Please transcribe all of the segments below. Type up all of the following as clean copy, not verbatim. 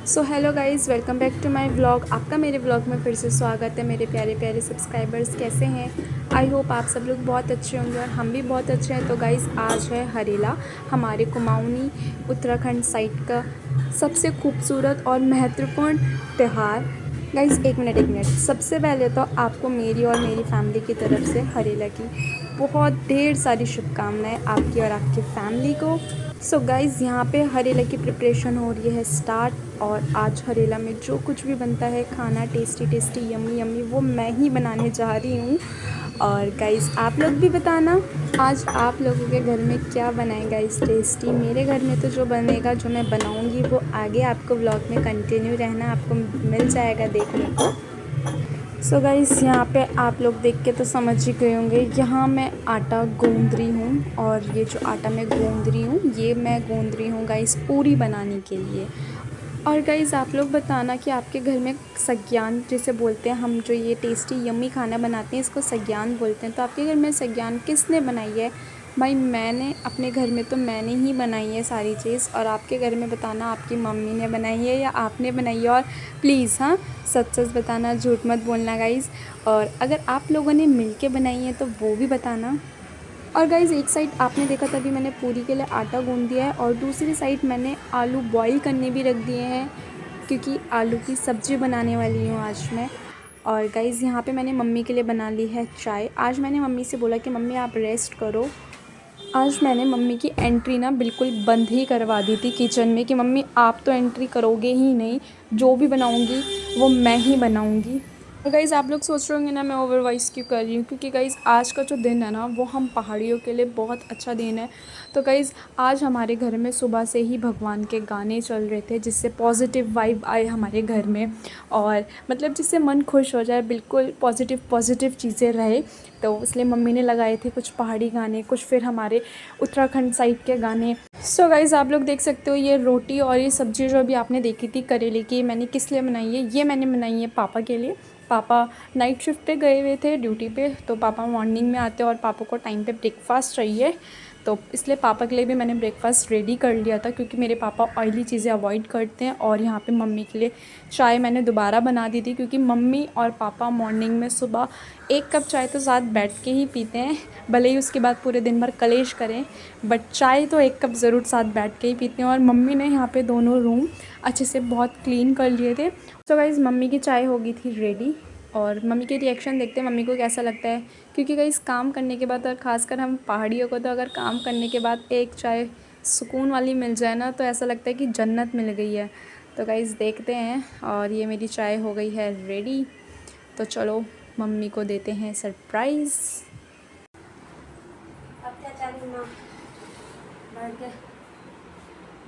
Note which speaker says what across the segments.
Speaker 1: So hello guys, welcome back to my vlog. आपका मेरे vlog में फिर से स्वागत है। मेरे प्यारे प्यारे सब्सक्राइबर्स कैसे हैं? आई होप आप सब लोग बहुत अच्छे होंगे और हम भी बहुत अच्छे हैं। तो गाइज़ आज है हरेला, हमारे कुमाऊनी उत्तराखंड साइड का सबसे खूबसूरत और महत्वपूर्ण त्यौहार। गाइज़ एक मिनट, सबसे पहले तो आपको मेरी और मेरी फैमिली की तरफ से हरेला की बहुत ढेर सारी शुभकामनाएँ आपकी और आपकी फैमिली को। सो गाइज़ यहाँ पे हरेला की प्रिपरेशन हो रही है स्टार्ट। और आज हरेला में जो कुछ भी बनता है खाना टेस्टी टेस्टी यम्मी यम्मी वो मैं ही बनाने जा रही हूँ। और गाइज़ आप लोग भी बताना आज आप लोगों के घर में क्या बनाएं गाइज़ टेस्टी। मेरे घर में तो जो बनेगा, जो मैं बनाऊँगी वो आगे आपको व्लॉग में कंटिन्यू रहना, आपको मिल जाएगा देखने को। सो गाइस यहाँ पे आप लोग देख के तो समझ ही गए होंगे, यहाँ मैं आटा गूंद रही हूँ। और ये जो आटा मैं गूंद रही हूँ ये मैं गूंद रही हूँ गाइस पूरी बनाने के लिए। और गाइस आप लोग बताना कि आपके घर में सग्यान जिसे बोलते हैं, हम जो ये टेस्टी यम्मी खाना बनाते हैं इसको सग्यान बोलते हैं। तो आपके घर में सग्यान किसने बनाई है? भाई मैंने अपने घर में तो मैंने ही बनाई है सारी चीज़। और आपके घर में बताना आपकी मम्मी ने बनाई है या आपने बनाई है। और प्लीज़ हाँ, सच सच बताना, झूठ मत बोलना गाइज़। और अगर आप लोगों ने मिलके बनाई है तो वो भी बताना। और गाइज़ एक साइड आपने देखा तभी मैंने पूरी के लिए आटा गूंद दिया है और दूसरी साइड मैंने आलू बॉईल करने भी रख दिए हैं, क्योंकि आलू की सब्ज़ी बनाने वाली हूँ आज मैं। और गाइज़ यहाँ पे मैंने मम्मी के लिए बना ली है चाय। आज मैंने मम्मी से बोला कि मम्मी आप रेस्ट करो। आज मैंने मम्मी की एंट्री ना बिल्कुल बंद ही करवा दी थी किचन में कि मम्मी आप तो एंट्री करोगे ही नहीं, जो भी बनाऊंगी वो मैं ही बनाऊंगी। और गाइज़ आप लोग सोच रहे होंगे ना मैं ओवर वॉइस क्यों कर रही हूँ, क्योंकि गाइज़ आज का जो दिन है ना वो हम पहाड़ियों के लिए बहुत अच्छा दिन है। तो गाइज़ आज हमारे घर में सुबह से ही भगवान के गाने चल रहे थे जिससे पॉजिटिव वाइब आए हमारे घर में। और मतलब जिससे मन खुश हो जाए, बिल्कुल पॉजिटिव पॉजिटिव चीज़ें रहे। तो इसलिए मम्मी ने लगाए थे कुछ पहाड़ी गाने, कुछ फिर हमारे उत्तराखंड साइड के गाने। सो गाइज़ आप लोग देख सकते हो ये रोटी और ये सब्ज़ी जो अभी आपने देखी थी करेले की, मैंने किस लिए बनाई है? ये मैंने बनाई है पापा के लिए। पापा नाइट शिफ्ट पे गए हुए थे ड्यूटी पे, तो पापा मॉर्निंग में आते हैं और पापा को टाइम पे ब्रेकफास्ट चाहिए। तो इसलिए पापा के लिए भी मैंने ब्रेकफास्ट रेडी कर लिया था, क्योंकि मेरे पापा ऑयली चीज़ें अवॉइड करते हैं। और यहाँ पे मम्मी के लिए चाय मैंने दोबारा बना दी थी, क्योंकि मम्मी और पापा मॉर्निंग में सुबह 1 कप चाय तो साथ बैठ के ही पीते हैं, भले ही उसके बाद पूरे दिन भर कलेश करें, बट चाय तो 1 कप ज़रूर साथ बैठ के ही पीते हैं। और मम्मी ने यहाँ पे दोनों रूम अच्छे से बहुत क्लीन कर लिए थे। तो गाइज़ मम्मी की चाय हो गई थी रेडी और मम्मी के रिएक्शन देखते हैं मम्मी को कैसा लगता है। क्योंकि गाइज़ काम करने के बाद, और ख़ासकर हम पहाड़ियों को तो अगर काम करने के बाद एक चाय सुकून वाली मिल जाए ना तो ऐसा लगता है कि जन्नत मिल गई है। तो गाइज़ देखते हैं। और ये मेरी चाय हो गई है रेडी, तो चलो मम्मी को देते हैं सरप्राइज़।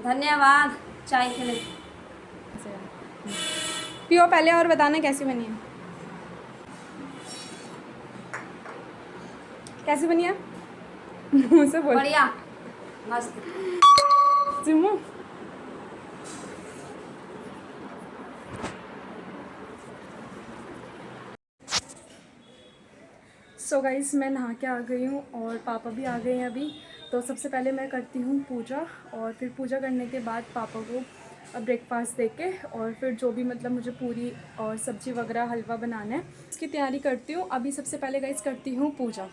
Speaker 2: धन्यवाद चाय के लिए।
Speaker 1: पियो पहले और बताना कैसी बनी है। कैसी बनी है? मुँह से बोल।
Speaker 2: बढ़िया, मस्त।
Speaker 1: सिमू सो गाइस मैं नहा के आ गई हूँ और पापा भी आ गए हैं अभी। तो सबसे पहले मैं करती हूँ पूजा, और फिर पूजा करने के बाद पापा को ब्रेकफास्ट दे के और फिर जो भी मतलब मुझे पूरी और सब्ज़ी वगैरह हलवा बनाना है उसकी तैयारी करती हूँ। अभी सबसे पहले गाइस करती हूँ पूजा।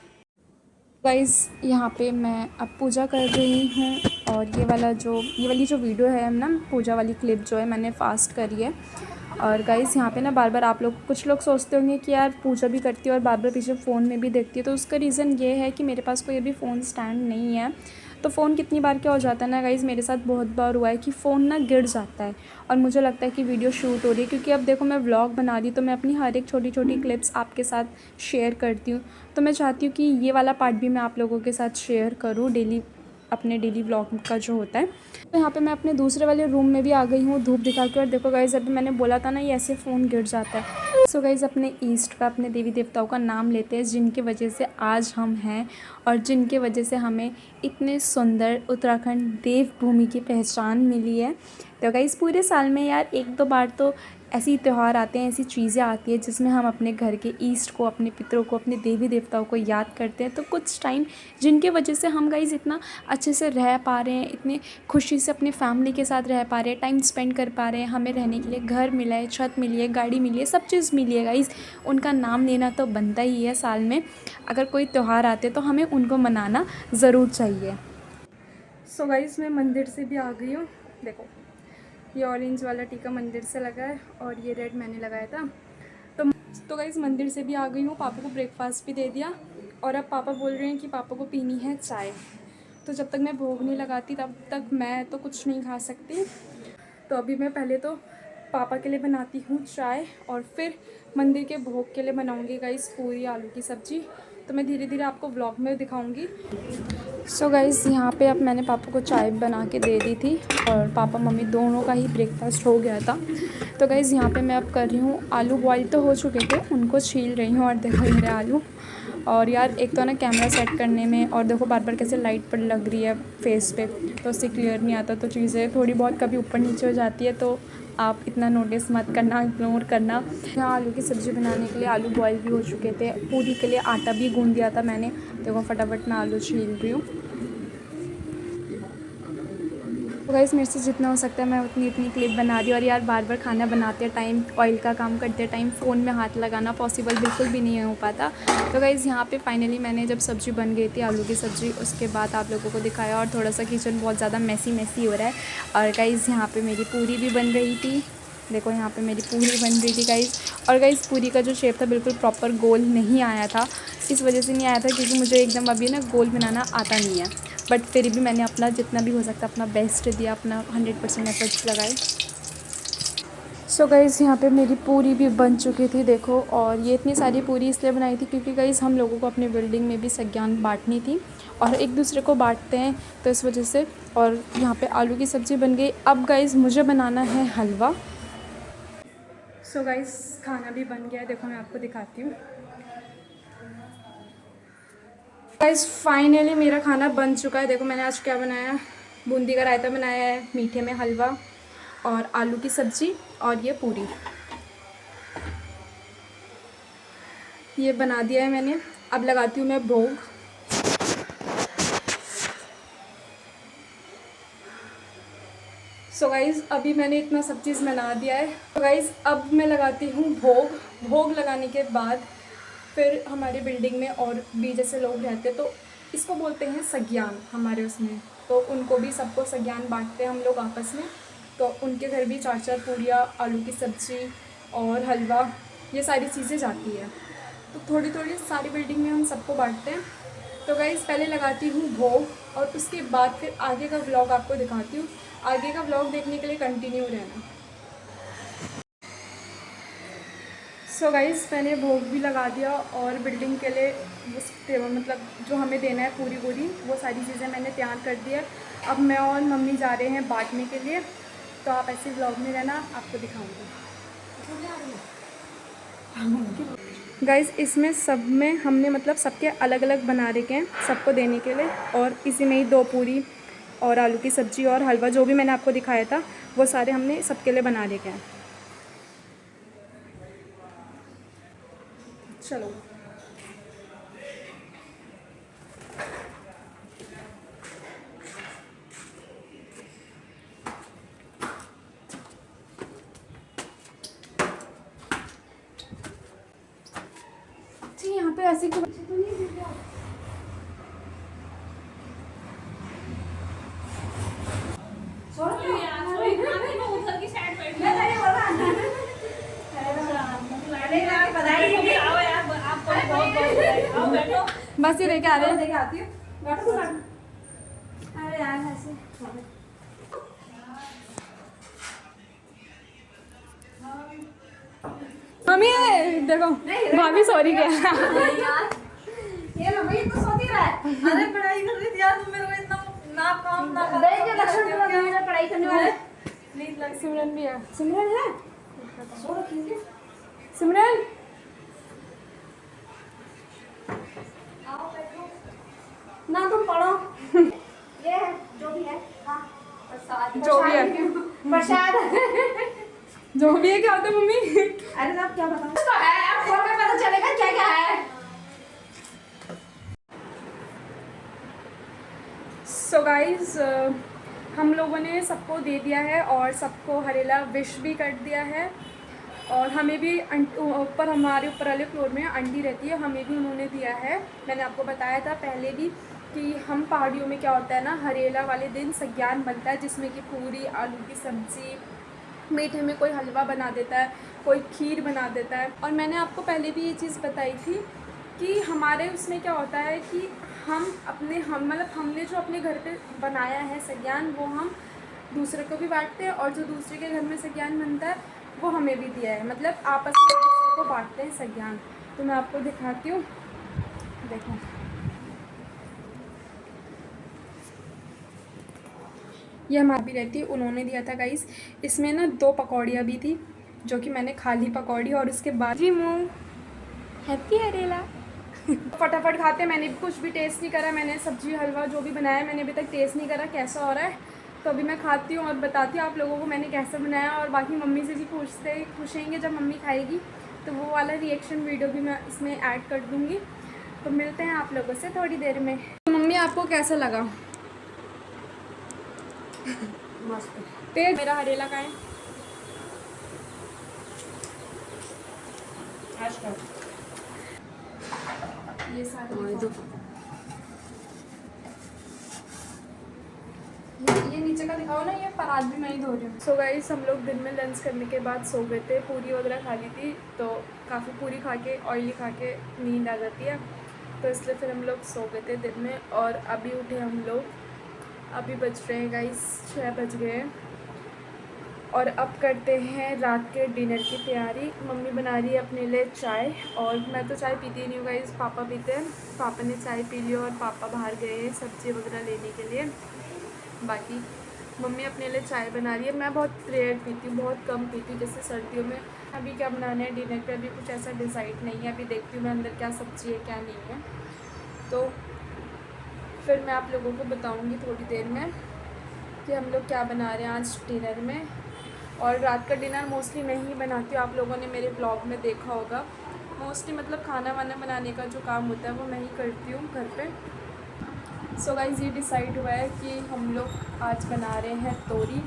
Speaker 1: गाइस यहाँ पे मैं अब पूजा कर रही हूँ। और ये वाली जो वीडियो है ना, पूजा वाली क्लिप जो है मैंने फास्ट करी है। और गाइस यहाँ पे ना बार बार आप लोग, कुछ लोग सोचते होंगे कि यार पूजा भी करती है और बार बार पीछे फ़ोन में भी देखती है। तो उसका रीज़न ये है कि मेरे पास कोई अभी फ़ोन स्टैंड नहीं है। तो फ़ोन कितनी बार क्या हो जाता है ना गाइज़, मेरे साथ बहुत बार हुआ है कि फ़ोन ना गिर जाता है और मुझे लगता है कि वीडियो शूट हो रही है। क्योंकि अब देखो मैं व्लॉग बना रही तो मैं अपनी हर एक छोटी छोटी क्लिप्स आपके साथ शेयर करती हूँ। तो मैं चाहती हूँ कि ये वाला पार्ट भी मैं आप लोगों के साथ शेयर करूँ डेली, अपने डेली व्लॉग का जो होता है। तो यहाँ पे मैं अपने दूसरे वाले रूम में भी आ गई हूँ धूप दिखा के। और देखो गाइज़ अभी मैंने बोला था ना ये ऐसे फ़ोन गिर जाता है। सो गाइज़ अपने ईस्ट का, अपने देवी देवताओं का नाम लेते हैं जिनकी वजह से आज हम हैं और जिनके वजह से हमें इतने सुंदर उत्तराखंड देवभूमि की पहचान मिली है। तो गाइज़ पूरे साल में यार 1-2 बार तो ऐसे ही त्यौहार आते हैं, ऐसी चीज़ें आती हैं जिसमें हम अपने घर के ईस्ट को, अपने पितरों को, अपने देवी देवताओं को याद करते हैं। तो कुछ टाइम जिनके वजह से हम गाइज़ इतना अच्छे से रह पा रहे हैं, इतनी खुशी से अपनी फैमिली के साथ रह पा रहे हैं, टाइम स्पेंड कर पा रहे हैं, हमें रहने के लिए घर मिला है, छत मिली है, गाड़ी मिली है, सब चीज़ मिली है गाइज़, उनका नाम लेना तो बनता ही है। साल में अगर कोई त्यौहार आते तो हमें उनको मनाना ज़रूर चाहिए। सो गाइज़ मैं मंदिर से भी आ गई हूँ। देखो ये ऑरेंज वाला टीका मंदिर से लगा है और ये रेड मैंने लगाया था। तो गाइज़ मंदिर से भी आ गई हूँ, पापा को ब्रेकफास्ट भी दे दिया और अब पापा बोल रहे हैं कि पापा को पीनी है चाय। तो जब तक मैं भोग नहीं लगाती तब तक मैं तो कुछ नहीं खा सकती। तो अभी मैं पहले तो पापा के लिए बनाती हूँ चाय और फिर मंदिर के भोग के लिए बनाऊँगी गाइज़ पूरी आलू की सब्ज़ी। तो मैं धीरे धीरे आपको व्लॉग में दिखाऊँगी। सो गाइज़ यहाँ पे अब मैंने पापा को चाय बना के दे दी थी और पापा मम्मी दोनों का ही ब्रेकफास्ट हो गया था। तो गाइज़ यहाँ पे मैं अब कर रही हूँ, आलू बॉईल तो हो चुके थे, उनको छील रही हूँ और देखो मेरे आलू। और यार एक तो ना कैमरा सेट करने में और देखो बार बार कैसे लाइट पर लग रही है फेस पे, तो उससे क्लियर नहीं आता, तो चीज़ें थोड़ी बहुत कभी ऊपर नीचे हो जाती है, तो आप इतना नोटिस मत करना, इग्नोर करना। यहाँ आलू की सब्ज़ी बनाने के लिए आलू बॉईल भी हो चुके थे, पूरी के लिए आटा भी गूँध दिया था मैंने। देखो फटाफट मैं आलू छील रही हूँ। तो गाइस मेरे से जितना हो सकता है मैं उतनी क्लिप बना रही हूँ। और यार बार बार खाना बनाते टाइम, ऑयल का काम करते टाइम फ़ोन में हाथ लगाना पॉसिबल बिल्कुल भी नहीं हो पाता। तो गाइस यहाँ पे फाइनली मैंने जब सब्ज़ी बन गई थी आलू की सब्ज़ी, उसके बाद आप लोगों को दिखाया। और थोड़ा सा किचन बहुत ज़्यादा मैसी हो रहा है। और गाइस यहाँ पर मेरी पूरी भी बन रही थी। देखो यहाँ पे मेरी पूरी बन रही थी गाइस। और गाइस पूरी का जो शेप था बिल्कुल प्रॉपर गोल नहीं आया था। इस वजह से नहीं आया था क्योंकि मुझे एकदम अभी ना गोल बनाना आता नहीं है, बट फिर भी मैंने अपना जितना भी हो सकता अपना बेस्ट दिया, अपना 100% एफर्ट्स लगाए। सो गाइज़ यहाँ पे मेरी पूरी भी बन चुकी थी देखो। और ये इतनी सारी पूरी इसलिए बनाई थी क्योंकि गाइज़ हम लोगों को अपने बिल्डिंग में भी सज्ञान बांटनी थी और एक दूसरे को बांटते हैं, तो इस वजह से। और यहाँ पे आलू की सब्ज़ी बन गई। अब गाइज़ मुझे बनाना है हलवा। सो गाइज़ खाना भी बन गया है, देखो मैं आपको दिखाती हूँ। गाइस फाइनली मेरा खाना बन चुका है। देखो मैंने आज क्या बनाया है, बूंदी का रायता बनाया है, मीठे में हलवा और आलू की सब्ज़ी और ये पूरी, ये बना दिया है मैंने। अब लगाती हूँ मैं भोग। सो गाइज़ अभी मैंने इतना सब चीज़ बना दिया है। तो गाइज़ अब मैं लगाती हूँ भोग। भोग लगाने के बाद फिर हमारी बिल्डिंग में और भी जैसे लोग रहते तो इसको बोलते हैं सज्ञान हमारे उसमें, तो उनको भी सबको सज्ञान बांटते हैं हम लोग आपस में। तो उनके घर भी 4-4 पूरियाँ, आलू की सब्ज़ी और हलवा, ये सारी चीज़ें जाती है। तो थोड़ी थोड़ी सारी बिल्डिंग में हम सबको बांटते हैं। तो गाइस पहले लगाती हूँ भोग और उसके बाद फिर आगे का व्लॉग आपको दिखाती हूँ। आगे का व्लॉग देखने के लिए कंटिन्यू रहना। सो गाइस मैंने भोग भी लगा दिया और बिल्डिंग के लिए मतलब जो हमें देना है पूरी वो सारी चीज़ें मैंने तैयार कर दी है। अब मैं और मम्मी जा रहे हैं बांटने के लिए, तो आप ऐसे व्लॉग में रहना, आपको दिखाऊंगी। गाइस इसमें सब में हमने मतलब सबके अलग अलग बना रखे हैं सबको देने के लिए। और इसी में ही 2 पूरी और आलू की सब्ज़ी और हलवा जो भी मैंने आपको दिखाया था वो सारे हमने सबके लिए बना रखे हैं। चलो यहाँ पे ऐसे तो नहीं बस ये लेके आ रहे हैं।
Speaker 2: अरे यार ऐसे
Speaker 1: मम्मी देखो भाभी सॉरी क्या
Speaker 2: ये लो भाई तो सोती रहा है। अरे पढ़ाई कर रही थी यार, तुम मेरे को इतना ना काम ना कर देख के लक्षण में मेरा पढ़ाई करने वाले प्लीज लग।
Speaker 1: सिमरन भी है।
Speaker 2: सिमरन है सो रखिए।
Speaker 1: सिमरन
Speaker 2: आओ बैठो ना, तुम पढ़ो। ये है जो भी है। हाँ प्रसाद
Speaker 1: जो भी है
Speaker 2: प्रसाद
Speaker 1: जो भी है क्या होता है मम्मी?
Speaker 2: अरे साहब क्या बताऊं तो है, अब फोन में पता चलेगा क्या क्या है।
Speaker 1: सो गाइज हम लोगों ने सबको दे दिया है और सबको हरेला विश भी कर दिया है। और हमें भी ऊपर हमारे ऊपर वाले फ्लोर में आंटी रहती है, हमें भी उन्होंने दिया है। मैंने आपको बताया था पहले भी कि हम पहाड़ियों में क्या होता है ना, हरेला वाले दिन सज्ञान बनता है जिसमें कि पूरी आलू की सब्ज़ी, मीठे में कोई हलवा बना देता है, कोई खीर बना देता है। और मैंने आपको पहले भी ये चीज़ बताई थी कि हमारे उसमें क्या होता है कि हम मतलब हमने जो अपने घर पे बनाया है सज्ञान, वो हम दूसरे को भी बांटते हैं और जो दूसरे के घर में सज्ञान बनता है वो हमें भी दिया है। मतलब आपस में एक दूसरे को बांटते हैं सज्ञान। तो मैं आपको दिखाती हूँ, देखो ये हमारी भी रहती है, उन्होंने दिया था गाइस। इसमें ना 2 पकौड़ियाँ भी थी जो कि मैंने खा ली पकौड़ी, और उसके बाद जी मुँह हैप्पी हरेला। फटाफट खाते, मैंने भी कुछ भी टेस्ट नहीं करा। मैंने सब्जी हलवा जो भी बनाया मैंने अभी तक टेस्ट नहीं करा कैसा हो रहा है। तो अभी मैं खाती हूँ और बताती हूँ आप लोगों को मैंने कैसे बनाया। और बाकी मम्मी से भी पूछेंगे जब मम्मी खाएगी, तो वो वाला रिएक्शन वीडियो भी मैं इसमें ऐड कर दूँगी। तो मिलते हैं आप लोगों से थोड़ी देर में। तो मम्मी आपको कैसा लगा?
Speaker 2: मस्त
Speaker 1: पेट मेरा हरेला का है। ये सारे ये नीचे का दिखाओ ना, ये परात भी मैं ही धो रही हूँ। सो गाइस हम लोग दिन में लंच करने के बाद सो गए थे, पूरी वगैरह खा ली थी, तो काफ़ी पूरी खा के ऑयली खा के नींद आ जाती है, तो इसलिए फिर हम लोग सो गए थे दिन में। और अभी उठे हम लोग, अभी बज रहे हैं गाइस 6 बज गए हैं। और अब करते हैं रात के डिनर की तैयारी। मम्मी बना रही है अपने लिए चाय, और मैं तो चाय पीती नहीं हूँ गाइस, पापा पीते हैं। पापा ने चाय पी ली और पापा बाहर गए हैं सब्ज़ी वगैरह लेने के लिए। बाकी मम्मी अपने लिए चाय बना रही है। मैं बहुत रेयर पीती हूँ, बहुत कम पीती हूँ, जैसे सर्दियों में। अभी क्या बनाना है डिनर पे अभी कुछ ऐसा डिसाइड नहीं है, अभी देखती हूँ मैं अंदर क्या सब्ज़ी है क्या नहीं है, तो फिर मैं आप लोगों को बताऊँगी थोड़ी देर में कि हम लोग क्या बना रहे हैं आज डिनर में। और रात का डिनर मोस्टली मैं ही बनाती हूँ, आप लोगों ने मेरे ब्लॉग में देखा होगा। मोस्टली मतलब खाना वाना बनाने का जो काम होता है वो मैं ही करती हूँ घर पे। सो गाइस ये डिसाइड हुआ है कि हम लोग आज बना रहे हैं तोरी।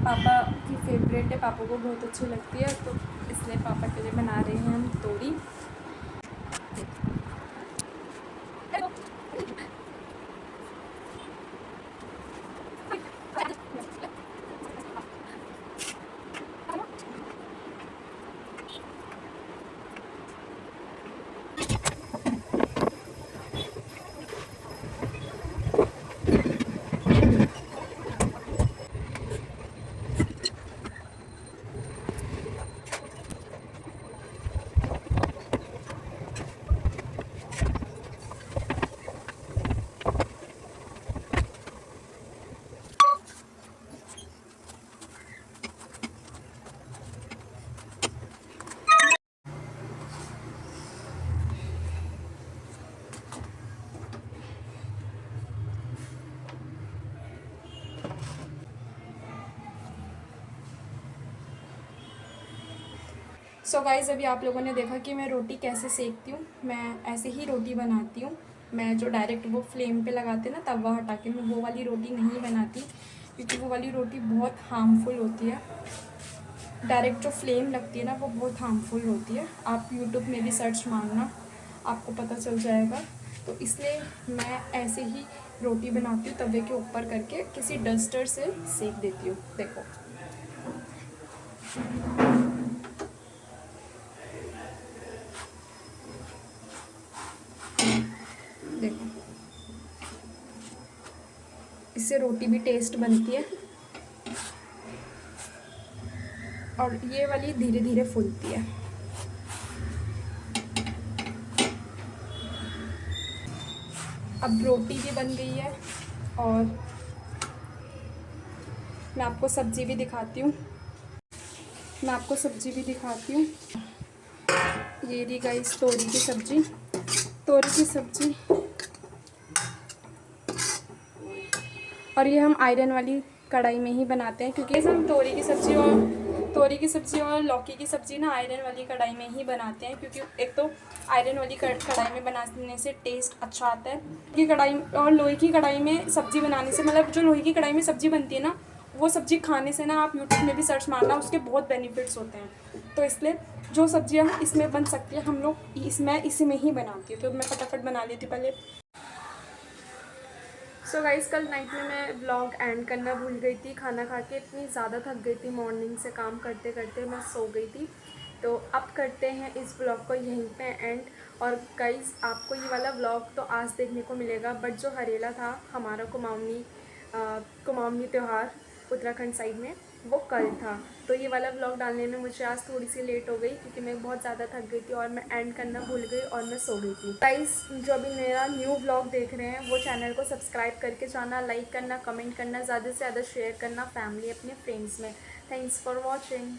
Speaker 1: पापा की फेवरेट है, पापा को बहुत अच्छी लगती है, तो इसलिए पापा के लिए बना रहे हैं हम तोरी। सो गाइज़ अभी आप लोगों ने देखा कि मैं रोटी कैसे सेकती हूँ। मैं ऐसे ही रोटी बनाती हूँ। मैं जो डायरेक्ट वो फ्लेम पे लगाते ना तवा हटा के, मैं वो वाली रोटी नहीं बनाती, क्योंकि वो वाली रोटी बहुत हार्मफुल होती है। डायरेक्ट जो फ्लेम लगती है ना वो बहुत हार्मफुल होती है। आप यूट्यूब में भी सर्च मारना, आपको पता चल जाएगा। तो इसलिए मैं ऐसे ही रोटी बनाती हूँ, तवे के ऊपर करके किसी डस्टर से सेक देती हूँ। देखो देखो, इससे रोटी भी टेस्ट बनती है और ये वाली धीरे धीरे फूलती है। अब रोटी भी बन गई है और मैं आपको सब्ज़ी भी दिखाती हूँ। ये रही गाइस तोरी की सब्ज़ी। और ये हम आयरन वाली कढ़ाई में ही बनाते हैं, क्योंकि हम तोरी की सब्ज़ी और तोरी की सब्ज़ी और लौकी की सब्ज़ी ना आयरन वाली कढ़ाई में ही बनाते हैं, क्योंकि एक तो आयरन वाली कढ़ाई में बनाने से टेस्ट अच्छा आता है। कि कढ़ाई और लोहे की कढ़ाई में सब्ज़ी बनाने से, मतलब जो लोहे की कढ़ाई में सब्ज़ी बनती है ना, वो सब्ज़ी खाने से ना, आप यूट्यूब में भी सर्च मारना, उसके बहुत बेनिफिट्स होते हैं। तो इसलिए जो सब्ज़ियाँ इसमें बन सकती है हम लोग इसी में ही बनाती हूँ। तो मैं फटाफट बना लेती हूँ पहले। सो गाइस, कल नाइट में मैं व्लॉग एंड करना भूल गई थी। खाना खा के इतनी ज़्यादा थक गई थी, मॉर्निंग से काम करते करते मैं सो गई थी। तो अब करते हैं इस व्लॉग को यहीं पे एंड। और गाइस, आपको ये वाला व्लॉग तो आज देखने को मिलेगा, बट जो हरेला था हमारा कुमाऊनी त्यौहार उत्तराखंड साइड में, वो कल था। तो ये वाला व्लॉग डालने में मुझे आज थोड़ी सी लेट हो गई, क्योंकि मैं बहुत ज़्यादा थक गई थी और मैं एंड करना भूल गई और मैं सो गई थी। गाइस, जो अभी मेरा न्यू व्लॉग देख रहे हैं वो चैनल को सब्सक्राइब करके जाना, लाइक करना, कमेंट करना, ज़्यादा से ज़्यादा शेयर करना फैमिली अपने फ्रेंड्स में। Thanks for watching.